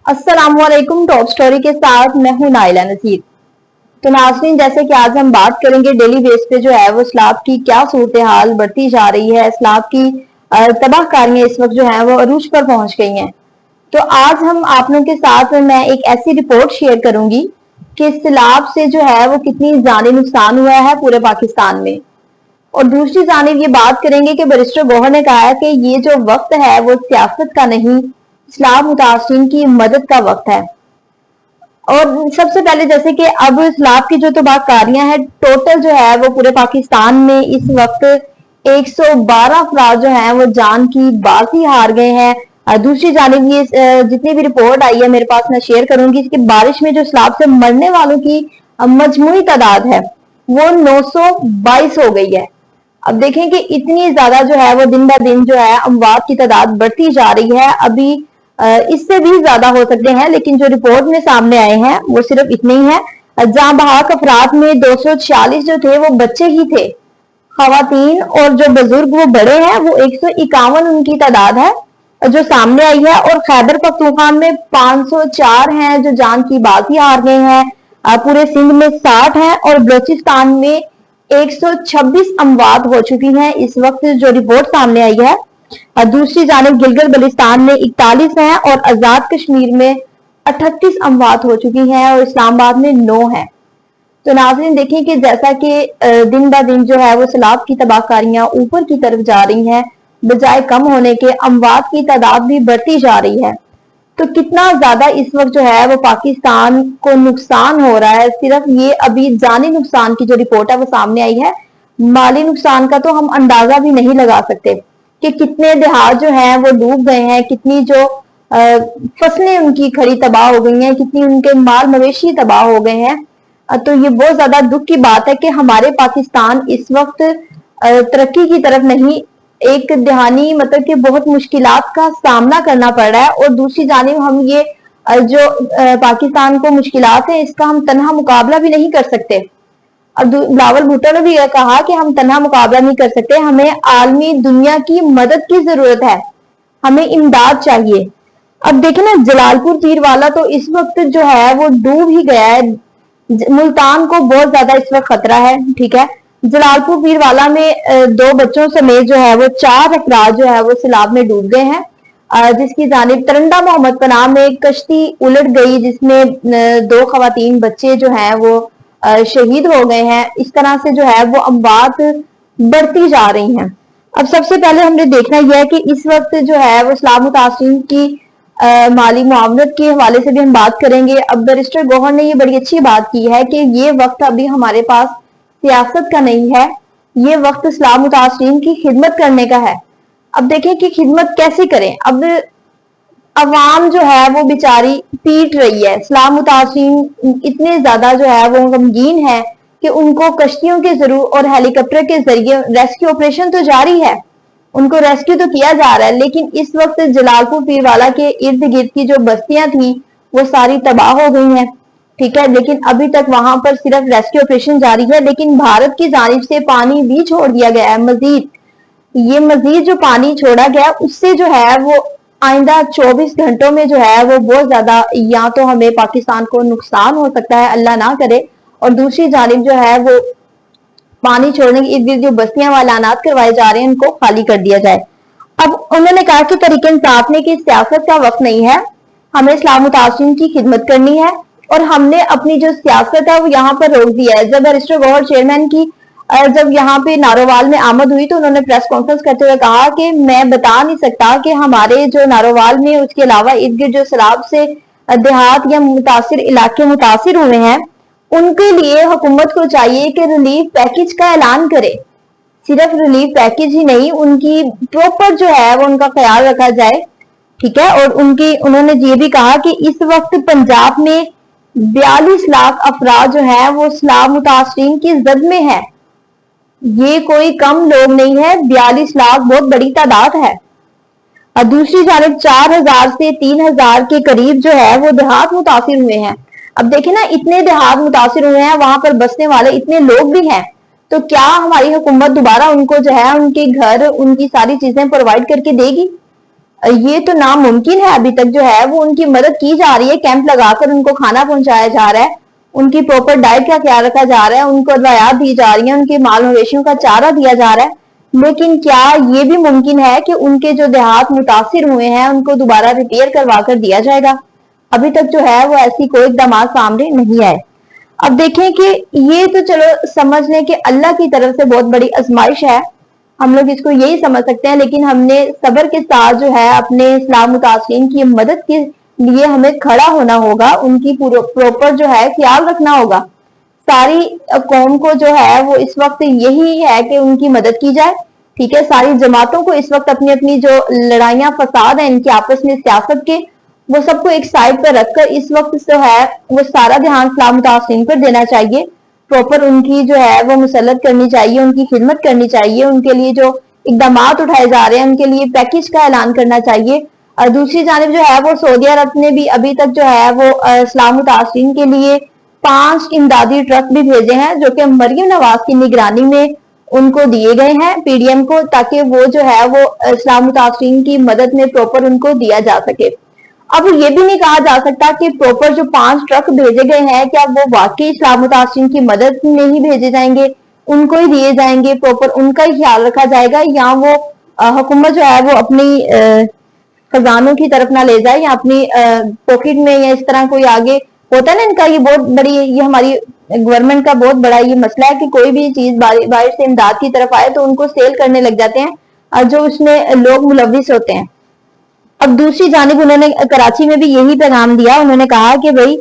अस्सलामुअलैकुम। Top story के साथ मैं हूं नाइला नसीर। तो नाज़रीन, जैसे कि आज हम बात करेंगे डेली बेस पे जो है वो इस्लाम की क्या सूरत हाल बढ़ती जा रही है। इस्लाम की तबाहकारियां इस वक्त जो है वो अरूज पर पहुंच गई हैं। तो आज हम आप लोगों के साथ मैं एक ऐसी रिपोर्ट शेयर करूंगी कि सैलाब से जो है वो कितनी जानी नुकसान हुआ है पूरे पाकिस्तान में। और दूसरी जानिब ये बात करेंगे कि बैरिस्टर गौहर ने कहा है कि ये जो वक्त है वो सियासत का नहीं, इस्लाम मुतासिरीन की मदद का वक्त है। और सबसे पहले जैसे कि अब इस्लाम की जो तबाहकारियां हैं, टोटल जो है वो पूरे पाकिस्तान में इस वक्त 112 अफराद जो हैं वो जान की बाजी हार गए हैं। दूसरी जानिब ये जितनी भी रिपोर्ट आई है मेरे पास मैं शेयर करूंगी कि बारिश में जो इस्लाम से मरने वालों की मजमूई तादाद है वो 922 हो गई है। अब देखें कि इतनी ज्यादा जो है वो दिन ब दिन जो है अमवात की तादाद बढ़ती जा रही है। अभी इससे भी ज्यादा हो सकते हैं, लेकिन जो रिपोर्ट में सामने आए हैं वो सिर्फ इतने ही है। जहां बहाक अफराद में 246 जो थे वो बच्चे ही थे, खवातीन और जो बुजुर्ग वो बड़े हैं वो 151 उनकी तादाद है जो सामने आई है। और खैबर पख्तूनख्वा में 504 हैं जो जान की बाजी हार गए हैं। पूरे सिंध में 60 हैं और बलूचिस्तान में 126 अमवात हो चुकी हैं इस वक्त जो रिपोर्ट सामने आई है। दूसरी जानिब गिलगित बल्तिस्तान में 41 हैं और आजाद कश्मीर में 38 अमवात हो चुकी हैं और इस्लामाबाद में 9 है। तो नाज़रीन देखें कि जैसा कि दिन ब दिन जो है वो सैलाब की तबाहकारियां ऊपर की तरफ जा रही हैं, बजाय कम होने के अमवात की तादाद भी बढ़ती जा रही है। तो कितना ज्यादा इस वक्त जो है वो पाकिस्तान को नुकसान हो रहा है। सिर्फ ये अभी जानी नुकसान की जो रिपोर्ट है वो सामने आई है, माली नुकसान का तो हम अंदाजा भी नहीं लगा सकते कि कितने देहात जो हैं वो डूब गए हैं, कितनी जो फसलें उनकी खड़ी तबाह हो गई हैं, कितनी उनके माल मवेशी तबाह हो गए हैं। तो ये बहुत ज्यादा दुख की बात है कि हमारे पाकिस्तान इस वक्त तरक्की की तरफ नहीं, एक दहानी मतलब कि बहुत मुश्किलात का सामना करना पड़ रहा है। और दूसरी जानिब हम ये जो पाकिस्तान को मुश्किलात है इसका हम तन्हा मुकाबला भी नहीं कर सकते। अब बिलावल भुट्टो ने भी कहा कि हम तन्हा मुकाबला नहीं कर सकते, हमें आलमी दुनिया की मदद की जरूरत है, हमें इमदाद चाहिए। अब देखें ना, जलालपुर पीरवाला तो इस वक्त जो है वो डूब ही गया है। मुल्तान को बहुत ज्यादा इस वक्त खतरा है। ठीक है, जलालपुर पीरवाला में 2 बच्चों समेत जो है वो 4 अफराद जो है वो सैलाब में डूब गए हैं, जिसकी जानिब तरंडा मोहम्मद पनाह में कश्ती उलट गई जिसमें 2 खवातीन बच्चे जो हैं वो शहीद हो गए हैं। इस तरह से जो है वो अमवात बढ़ती जा रही हैं। अब सबसे पहले हमने देखना यह है कि इस वक्त जो है वो इस्लाम मुतासिरीन की माली मुआवनत के हवाले से भी हम बात करेंगे। अब बैरिस्टर गौहर ने ये बड़ी अच्छी बात की है कि ये वक्त अभी हमारे पास सियासत का नहीं है, ये वक्त इस्लाम मुतासिरीन की खिदमत करने का है। अब देखें कि खिदमत कैसे करें। अब अवाम जो है वो बेचारी पीट रही है, इस्लाम मुतासिरीन इतने ज्यादा जो है वो गमगीन है कि उनको कश्तियों के जरूर और हेलीकॉप्टर के जरिए रेस्क्यू ऑपरेशन तो जारी है, उनको रेस्क्यू तो किया जा रहा है, लेकिन इस वक्त जलालपुर पीरवाला के इर्द गिर्द की जो बस्तियां थी वो सारी तबाह हो गई हैं। ठीक है, लेकिन अभी तक वहां पर सिर्फ रेस्क्यू ऑपरेशन जारी है, लेकिन भारत की जानिब से पानी भी छोड़ दिया गया है मजीद। ये मजीद जो पानी छोड़ा गया उससे जो है वो आइंदा 24 घंटों में जो है वो बहुत ज्यादा या तो हमें पाकिस्तान को नुकसान हो सकता है, अल्लाह ना करे, और दूसरी जानिब जो है वो पानी छोड़ने के इर्द गिर्द जो बस्तियां वालानात करवाए जा रहे हैं उनको खाली कर दिया जाए। अब उन्होंने कहा कि तरीके इंसाफ ने कि सियासत का वक्त नहीं है, हमें इस्लाम मुतासिरीन की खिदमत करनी है और हमने अपनी जो सियासत है वो यहाँ पर रोक दिया है। जब बैरिस्टर गौहर चेयरमैन की जब यहाँ पे नारोवाल में आमद हुई तो उन्होंने प्रेस कॉन्फ्रेंस करते हुए कहा कि मैं बता नहीं सकता कि हमारे जो नारोवाल में उसके अलावा इर्द गिर्द जो सैलाब से देहात या मुतासिर इलाके मुतासिर हुए हैं उनके लिए हुकूमत को चाहिए कि रिलीफ पैकेज का ऐलान करे। सिर्फ रिलीफ पैकेज ही नहीं, उनकी प्रॉपर जो है वो उनका ख्याल रखा जाए। ठीक है, और उन्होंने ये भी कहा कि इस वक्त पंजाब में 42 लाख अफराद जो है वो इस्लाम मुतासिरीन की जद में है। ये कोई कम लोग नहीं है, 42 लाख बहुत बड़ी तादाद है। और दूसरी जानिब 4000 से 3000 के करीब जो है वो देहात मुतासिर हुए हैं। अब देखें ना, इतने देहात मुतासिर हुए हैं, वहां पर बसने वाले इतने लोग भी हैं, तो क्या हमारी हुकूमत दोबारा उनको जो है उनके घर उनकी सारी चीजें प्रोवाइड करके देगी? ये तो नामुमकिन है। अभी तक जो है वो उनकी मदद की जा रही है, कैंप लगाकर उनको खाना पहुंचाया जा रहा है, उनकी प्रॉपर डाइट का ख्याल रखा जा रहा है, उनको दवाइयाँ दी जा रही हैं, उनके माल मवेशियों का चारा दिया जा रहा है। लेकिन क्या ये भी मुमकिन है कि उनके जो देहात मुतासिर हुए हैं उनको दोबारा रिपेयर करवा कर दिया जाएगा? अभी तक जो है वो ऐसी कोई इकदाम सामने नहीं आए। अब देखें कि ये तो चलो समझ लें कि अल्लाह की तरफ से बहुत बड़ी आजमाइश है, हम लोग इसको यही समझ सकते हैं, लेकिन हमने सब्र के साथ जो है अपने इस्लाम मुतासिरीन की मदद के लिए हमें खड़ा होना होगा, उनकी प्रॉपर जो है ख्याल रखना होगा। सारी कौम को जो है वो इस वक्त यही है कि उनकी मदद की जाए, ठीक है। सारी जमातों को इस वक्त अपनी अपनी जो लड़ाइयां फसाद है इनकी आपस में सियासत के, वो सबको एक साइड पर रखकर इस वक्त जो है वो सारा ध्यान इस्लाम मुतासिरीन पर देना चाहिए। प्रॉपर उनकी जो है वो मुसल्लत करनी चाहिए, उनकी खिदमत करनी चाहिए, उनके लिए जो इकदाम उठाए जा रहे हैं उनके लिए पैकेज का ऐलान करना चाहिए। और दूसरी जानिब जो है वो सऊदी अरब ने भी अभी तक जो है वो इस्लाम मुतासिरीन के लिए 5 इमदादी ट्रक भी भेजे हैं, जो कि मरियम नवाज की निगरानी में उनको दिए गए हैं पीडीएम को, ताकि वो जो है वो इस्लाम मुतासिरीन की मदद में प्रॉपर उनको दिया जा सके। अब ये भी नहीं कहा जा सकता कि प्रॉपर जो 5 ट्रक भेजे गए हैं क्या वो वाकई इस्लाम मुतासिरीन की मदद में ही भेजे जाएंगे, उनको ही दिए जाएंगे, प्रॉपर उनका ही ख्याल रखा जाएगा, या वो हुकूमत जो है वो अपनी खजानों की तरफ ना ले जाए या अपनी पॉकेट में, या इस तरह कोई आगे होता है ना इनका ये बहुत बड़ी, ये हमारी गवर्नमेंट का बहुत बड़ा ये मसला है कि कोई भी चीज बाहर से इमदाद की तरफ आए तो उनको सेल करने लग जाते हैं और जो उसमें लोग मुलविस होते हैं। अब दूसरी जानिब उन्होंने कराची में भी यही पैगाम दिया, उन्होंने कहा कि भाई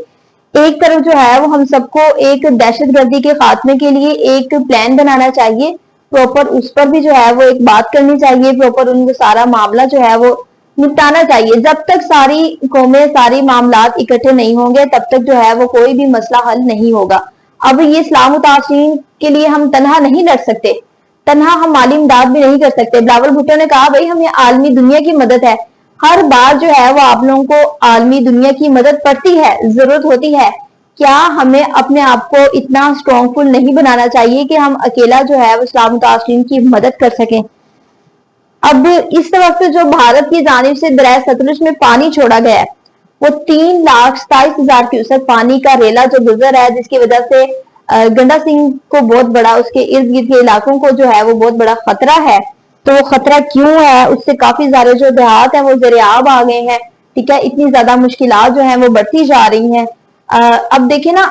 एक तरफ जो है वो हम सबको एक दहशतगर्दी के खात्मे के लिए एक प्लान बनाना चाहिए, प्रॉपर उस पर भी जो है वो एक बात करनी चाहिए, प्रॉपर उनको सारा मामला जो है वो निपटाना चाहिए। जब तक सारी कौमें सारी मामलात इकट्ठे नहीं होंगे तब तक जो है वो कोई भी मसला हल नहीं होगा। अब ये इस्लाम मुतासिरीन के लिए हम तनहा नहीं लड़ सकते, तनहा हम माली इमदाद भी नहीं कर सकते। बिलावल भुट्टो ने कहा भाई हमें आलमी दुनिया की मदद है, हर बार जो है वो आप लोगों को आलमी दुनिया की मदद पड़ती है, जरूरत होती है। क्या हमें अपने आप को इतना स्ट्रॉन्गफुल नहीं बनाना चाहिए कि हम अकेला जो है वो इस्लाम मुतासिरीन की मदद कर सकें? अब इस वक्त जो भारत की जानिब से दरिया सतलुज में पानी छोड़ा गया है वो 3,27,000 क्यूसेक पानी का रेला जो गुजर है, जिसकी वजह से गंडा सिंह को बहुत बड़ा, उसके इर्द गिर्द के इलाकों को जो है वो बहुत बड़ा खतरा है। तो वो खतरा क्यों है, उससे काफी ज्यादा जो देहात है वो ज़रियाब आ गए हैं, ठीक है। इतनी ज्यादा मुश्किलात जो है वो बढ़ती जा रही हैं। अब देखिए ना,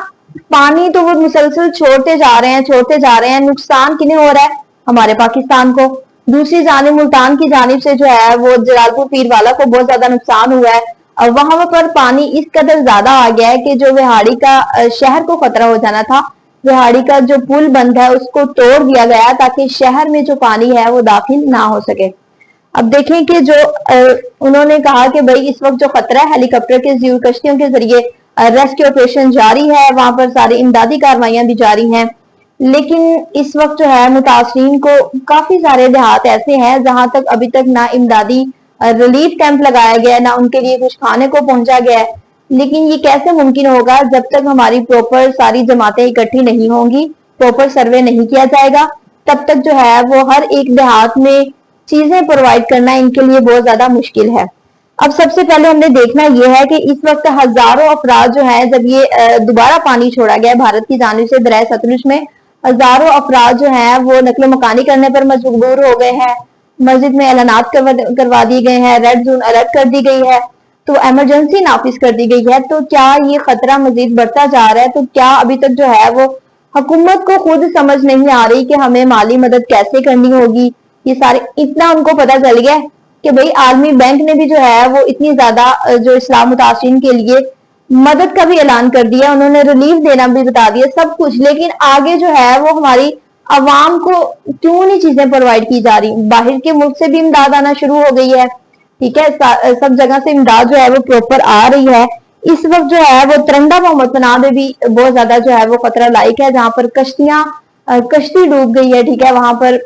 पानी तो वो मुसलसल छोड़ते जा रहे हैं, छोड़ते जा रहे हैं, नुकसान किन्हें हो रहा है? हमारे पाकिस्तान को। दूसरी जानिब मुल्तान की जानिब से जो है वो जलालपुर पीरवाला को बहुत ज्यादा नुकसान हुआ है, और वहां पर पानी इस कदर ज्यादा आ गया है कि जो विहाड़ी का शहर को खतरा हो जाना था, विहाड़ी का जो पुल बंद है उसको तोड़ दिया गया ताकि शहर में जो पानी है वो दाखिल ना हो सके। अब देखें कि जो उन्होंने कहा कि भाई इस वक्त जो खतरा है, हेलीकॉप्टर के जरिए, कश्तियों के जरिए रेस्क्यू ऑपरेशन जारी है, वहां पर सारी इमदादी कार्रवाइयां भी जारी हैं। लेकिन इस वक्त जो है मुतासरीन को काफी सारे देहात ऐसे हैं जहां तक अभी तक ना इमदादी रिलीफ कैंप लगाया गया है, ना उनके लिए कुछ खाने को पहुंचा गया है। लेकिन ये कैसे मुमकिन होगा जब तक हमारी प्रॉपर सारी जमातें इकट्ठी नहीं होंगी, प्रॉपर सर्वे नहीं किया जाएगा, तब तक जो है वो हर एक देहात में चीजें प्रोवाइड करना इनके लिए बहुत ज्यादा मुश्किल है। अब सबसे पहले हमने देखना यह है कि इस वक्त हजारों अफराद जो है, जब ये दोबारा पानी छोड़ा गया भारत की जानिब से दरिया सतलुज में, हजारों अफराद जो हैं वो नकलो मकानी करने पर मजबूर हो गए हैं, मस्जिद में ऐलानात करवा दिए गए हैं, रेड जोन अलर्ट कर दी गई है, तो इमरजेंसी नाफिज कर दी गई है। तो क्या ये खतरा मजीद बढ़ता जा रहा है? तो क्या अभी तक जो है वो हुकूमत को खुद समझ नहीं आ रही कि हमें माली मदद कैसे करनी होगी? ये सारे इतना उनको पता चल गया कि भाई आलमी बैंक ने भी जो है वो इतनी ज्यादा जो इस्लाम मुतासिरीन के लिए मदद का भी ऐलान कर दिया, उन्होंने रिलीफ देना भी बता दिया, सब कुछ। लेकिन आगे जो है वो हमारी अवाम को क्यों नहीं चीजें प्रोवाइड की जा रही? बाहर के मुल्क से भी इमदाद आना शुरू हो गई है, ठीक है, सब जगह से इमदाद जो है वो प्रॉपर आ रही है। इस वक्त जो है वो तरंडा मोहम्मद पनाह में भी बहुत ज्यादा जो है वो खतरा लायक है, जहां पर कश्ती डूब गई है, ठीक है, वहां पर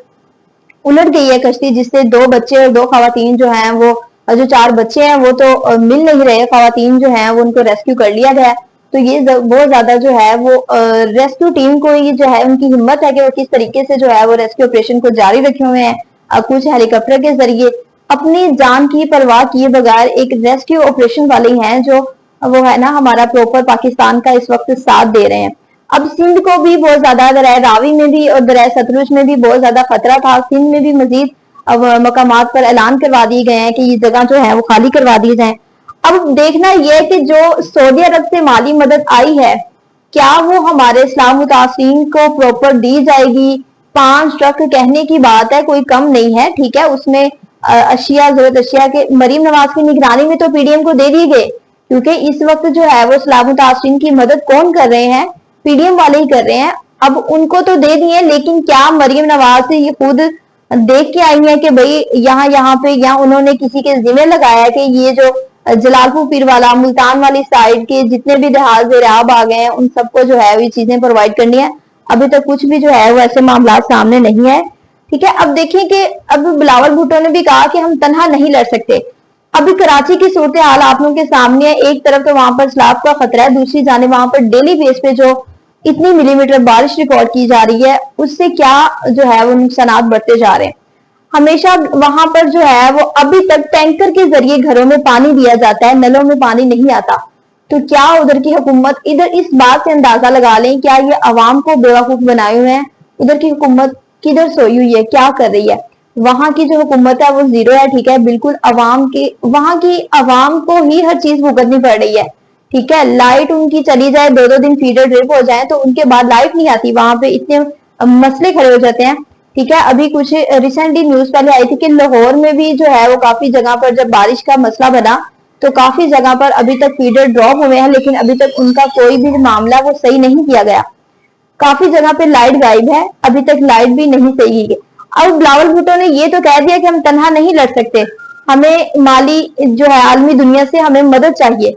उलट गई है कश्ती, जिससे 2 बच्चे और 2 खवातीन जो हैं वो, जो 4 बच्चे हैं वो तो मिल नहीं रहे, खवातीन जो हैं वो उनको रेस्क्यू कर लिया गया। तो ये बहुत ज्यादा जो है वो रेस्क्यू टीम को ये जो है उनकी हिम्मत है कि वो किस तरीके से जो है वो रेस्क्यू ऑपरेशन को जारी रखे हुए हैं, कुछ हेलीकॉप्टर के जरिए। अपनी जान की परवाह किए बगैर एक रेस्क्यू ऑपरेशन वाले हैं जो वो है ना हमारा प्रॉपर पाकिस्तान का इस वक्त साथ दे रहे हैं। अब सिंध को भी बहुत ज्यादा दरिया रावी में भी और दरिया सतलुज में भी बहुत ज्यादा खतरा था। सिंध में भी मजीद अब मकामात पर ऐलान करवा दिए गए हैं कि ये जगह जो है वो खाली करवा दी जाए। अब देखना यह कि जो सऊदी अरब से माली मदद आई है, क्या वो हमारे इस्लाम मुतासरीन को प्रॉपर दी जाएगी। 5 ट्रक कहने की बात है, कोई कम नहीं है, ठीक है। उसमें अशिया जरूरत अशिया के मरीम नवाज की निगरानी में तो पीडीएम को दे दिए गए, क्योंकि इस वक्त जो है वो इस्लाम मुतासरीन की मदद कौन कर रहे हैं, पीडीएम वाले ही कर रहे हैं। अब उनको तो दे दिए, लेकिन क्या मरीम नवाज से ये खुद देख के आई है कि भाई यहाँ पे या उन्होंने किसी के जिम्मे लगाया कि ये जो जलालपुर पीरवाला मुल्तान वाली साइड के जितने भी देहात ज़ेराब आ गए हैं उन सबको जो है ये चीजें प्रोवाइड करनी है। अभी तक कुछ भी जो है वो ऐसे मामला सामने नहीं है, ठीक है। अब देखिए कि अब बिलावल भुट्टो ने भी कहा कि हम तनहा नहीं लड़ सकते। अभी कराची की सूरत हाल आप लोगों के सामने है। एक तरफ तो वहां पर सैलाब का खतरा है, दूसरी जाने वहां पर डेली बेस पे जो इतनी मिलीमीटर बारिश रिकॉर्ड की जा रही है उससे क्या जो है वो नुकसान बढ़ते जा रहे हैं। हमेशा वहां पर जो है वो अभी तक टैंकर के जरिए घरों में पानी दिया जाता है, नलों में पानी नहीं आता। तो क्या उधर की हुकूमत, इधर इस बात से अंदाजा लगा लें क्या ये अवाम को बेवकूफ बनाए हुए हैं। उधर की हुकूमत किधर सोई हुई है, क्या कर रही है। वहां की जो हुकूमत है वो जीरो है, ठीक है। बिल्कुल अवाम की, वहां की अवाम को ही हर चीज भुगतनी पड़ रही है, ठीक है। लाइट उनकी चली जाए, 2-2 दिन फीडर ड्रिप हो जाए तो उनके बाद लाइट नहीं आती, वहां पे इतने मसले खड़े हो जाते हैं, ठीक है। अभी कुछ रिसेंटली न्यूज पहले आई थी कि लाहौर में भी जो है वो काफी जगह पर जब बारिश का मसला बना तो काफी जगह पर अभी तक फीडर ड्रॉप हुए हैं, लेकिन अभी तक उनका कोई भी मामला वो सही नहीं किया गया। काफी जगह पे लाइट गायब है, अभी तक लाइट भी नहीं सही की। अब बिलावल भुट्टो ने ये तो कह दिया कि हम तनहा नहीं लड़ सकते, हमें माली जो है आलमी दुनिया से हमें मदद चाहिए।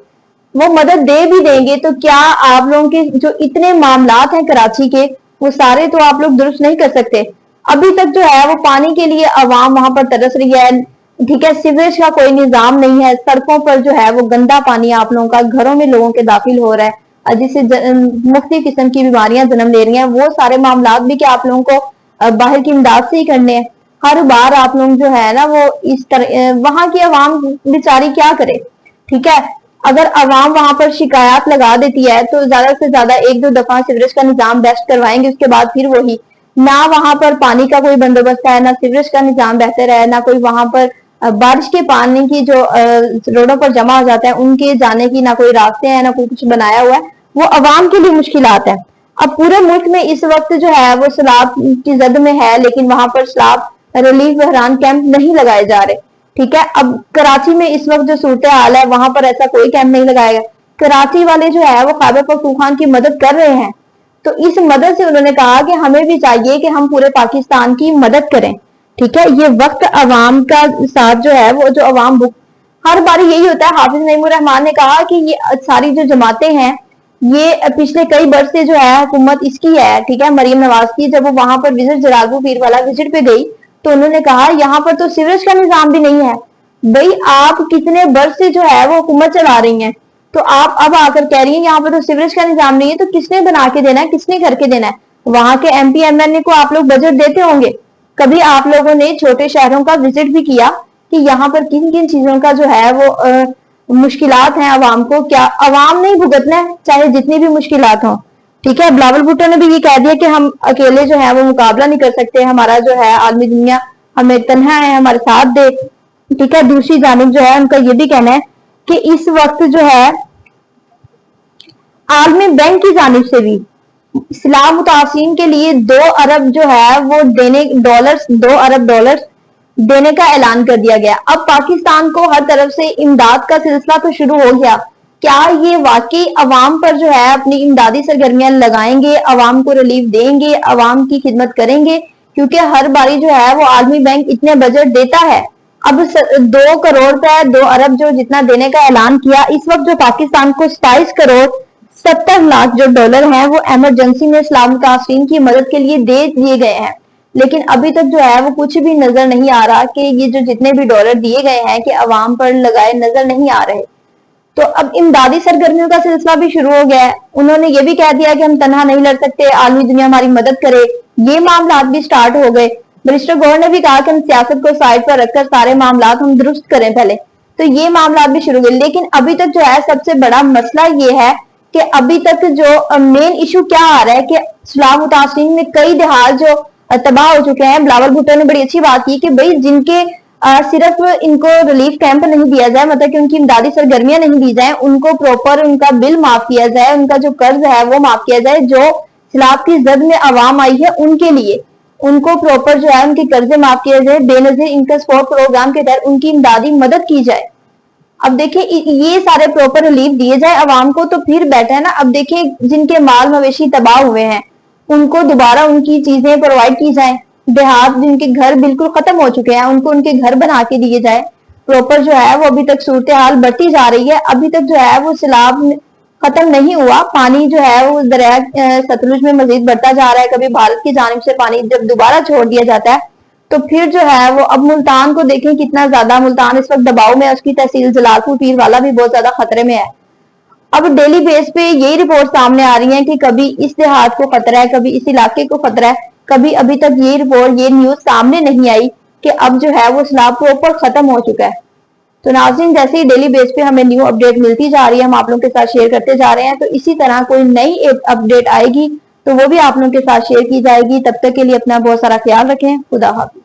वो मदद दे भी देंगे तो क्या आप लोगों के जो इतने मामलात हैं कराची के वो सारे तो आप लोग दुरुस्त नहीं कर सकते। अभी तक जो है वो पानी के लिए आवाम वहां पर तरस रही है, ठीक है। सीवरेज का कोई निजाम नहीं है, सड़कों पर जो है वो गंदा पानी आप लोगों का घरों में लोगों के दाखिल हो रहा है, जिससे मुख्तलिफ किस्म की बीमारियां जन्म ले रही हैं। वो सारे मामला भी क्या आप लोगों को बाहर की इमदाद से ही करने हैं। हर बार आप लोग जो है ना वो इस तरह, वहां की आवाम बेचारी क्या करे, ठीक है। अगर आवाम वहां पर शिकायत लगा देती है तो ज्यादा से ज्यादा 1-2 दफा सीवरेज का निजाम बेस्ट करवाएंगे, उसके बाद फिर वही ना वहां पर पानी का कोई बंदोबस्त है, ना सीवरेज का निजाम बेहतर है, ना कोई वहां पर बारिश के पानी की जो रोडों पर जमा हो जाता है उनके जाने की ना कोई रास्ते हैं, ना कोई कुछ बनाया हुआ है। वो अवाम के लिए मुश्किलात है। अब पूरे मुल्क में इस वक्त जो है वो सैलाब की जद में है, लेकिन वहां पर सैलाब रिलीफ बहरान कैंप नहीं लगाए जा रहे, ठीक है। अब कराची में इस वक्त जो सूरत हाल है वहां पर ऐसा कोई कैंप नहीं लगाएगा। कराची वाले जो है वो खैबर पख्तूनख्वा की मदद कर रहे हैं, तो इस मदद से उन्होंने कहा कि हमें भी चाहिए कि हम पूरे पाकिस्तान की मदद करें, ठीक है। ये वक्त अवाम का साथ जो है वो जो अवाम हर बार यही होता है। हाफिज नईमुर रहमान ने कहा कि ये सारी जो जमातें हैं ये पिछले कई वर्ष से जो है हुकूमत इसकी है, ठीक है, मरीम नवाज की। जब वो वहां पर विजिट जलालपुर पीरवाला विजिट पे गई तो उन्होंने कहा यहाँ पर तो सीवरेज का निजाम भी नहीं है। भाई आप कितने वर्ष से जो है वो हुकूमत चला रही हैं, तो आप अब आकर कह रही हैं यहाँ पर तो सीवरेज का निजाम नहीं है, तो किसने बना के देना है, किसने करके देना है। वहां के एमपी एमएलए को आप लोग बजट देते होंगे। कभी आप लोगों ने छोटे शहरों का विजिट भी किया कि यहाँ पर किन किन चीजों का जो है वो मुश्किलात हैं आवाम को, क्या आवाम नहीं भुगतना है चाहे जितनी भी मुश्किलात हों, ठीक है। बिलावल भुट्टो ने भी ये कह दिया कि हम अकेले जो है वो मुकाबला नहीं कर सकते, हमारा जो है आलमी दुनिया हमें तन्हा है, हमारे साथ दे, ठीक है। दूसरी जानिब जो है उनका ये भी कहना है कि इस वक्त जो है आलमी बैंक की जानिब से भी सैलाब मुतासिरीन के लिए 2 अरब जो है वो देने 2 अरब डॉलर देने का ऐलान कर दिया गया। अब पाकिस्तान को हर तरफ से इमदाद का सिलसिला तो शुरू हो गया। क्या ये वाकई अवाम पर जो है अपनी इमदादी सरगर्मियां लगाएंगे, अवाम को रिलीफ देंगे, अवाम की खिदमत करेंगे, क्योंकि हर बारी जो है वो आलमी बैंक इतने बजट देता है। अब 2 करोड़ रुपए 2 अरब जो जितना देने का ऐलान किया, इस वक्त जो पाकिस्तान को 27 करोड़ 70 लाख जो डॉलर हैं वो इमरजेंसी में इस्लाम मुतासरीन की मदद के लिए दे दिए गए हैं, लेकिन अभी तक जो है वो कुछ भी नजर नहीं आ रहा कि ये जो जितने भी डॉलर दिए गए हैं कि अवाम पर लगाए नजर नहीं आ रहे। तो अब इमदादी सरगर्मियों का सिलसिला भी शुरू हो गया है। उन्होंने ये भी कह दिया कि हम तनहा नहीं लड़ सकते, आलमी दुनिया हमारी मदद करे, ये मामला भी स्टार्ट हो गए। मिनिस्टर गौर ने भी कहा कि हम सियासत को साइड पर रखकर सारे मामला हम दुरुस्त करें पहले, तो ये मामला भी शुरू हुए। लेकिन अभी तक जो है सबसे बड़ा मसला ये है कि अभी तक जो मेन इशू क्या आ रहा है कि सैलाब मुतासरीन में कई देहात जो तबाह हो चुके हैं। बिलावल भुट्टो ने बड़ी अच्छी बात की कि भाई जिनके सिर्फ इनको रिलीफ कैंप नहीं दिया जाए, मतलब कि उनकी इमदादी सरगर्मियां नहीं दी जाए, उनको प्रॉपर उनका बिल माफ किया जाए, उनका जो कर्ज है वो माफ किया जाए। जो सैलाब की जद में आवाम आई है उनके लिए उनको प्रॉपर जो है उनके कर्जे माफ किए जाए, बेनजीर इनकम सपोर्ट प्रोग्राम के तहत उनकी इमदादी मदद की जाए। अब देखिए ये सारे प्रॉपर रिलीफ दिए जाए आवाम को तो फिर बेटर है ना। अब देखिए जिनके माल मवेशी तबाह हुए हैं उनको दोबारा उनकी चीजें प्रोवाइड की जाए। देहात जिनके घर बिल्कुल खत्म हो चुके हैं उनको उनके घर बना के दिए जाए। प्रॉपर जो है वो अभी तक सूरत हाल बढ़ती जा रही है। अभी तक जो है वो सैलाब खत्म नहीं हुआ, पानी जो है वो दरिया सतलुज में मजीद बढ़ता जा रहा है। कभी भारत की जानिब से पानी जब दोबारा छोड़ दिया जाता है तो फिर जो है वो अब मुल्तान को देखें कितना ज्यादा, मुल्तान इस वक्त दबाव में है, उसकी तहसील जलालपुर पीर वाला भी बहुत ज्यादा खतरे में है। अब डेली बेस पे यही रिपोर्ट सामने आ रही है कि कभी इस देहात को खतरा है, कभी इस इलाके को खतरा है, कभी अभी तक ये रिपोर्ट ये न्यूज सामने नहीं आई कि अब जो है वो सैलाब प्रॉपर खत्म हो चुका है। तो नाज़रीन जैसे ही डेली बेस पे हमें न्यू अपडेट मिलती जा रही है हम आप लोगों के साथ शेयर करते जा रहे हैं। तो इसी तरह कोई नई अपडेट आएगी तो वो भी आप लोगों के साथ शेयर की जाएगी। तब तक के लिए अपना बहुत सारा ख्याल रखें। खुदा हाफिज।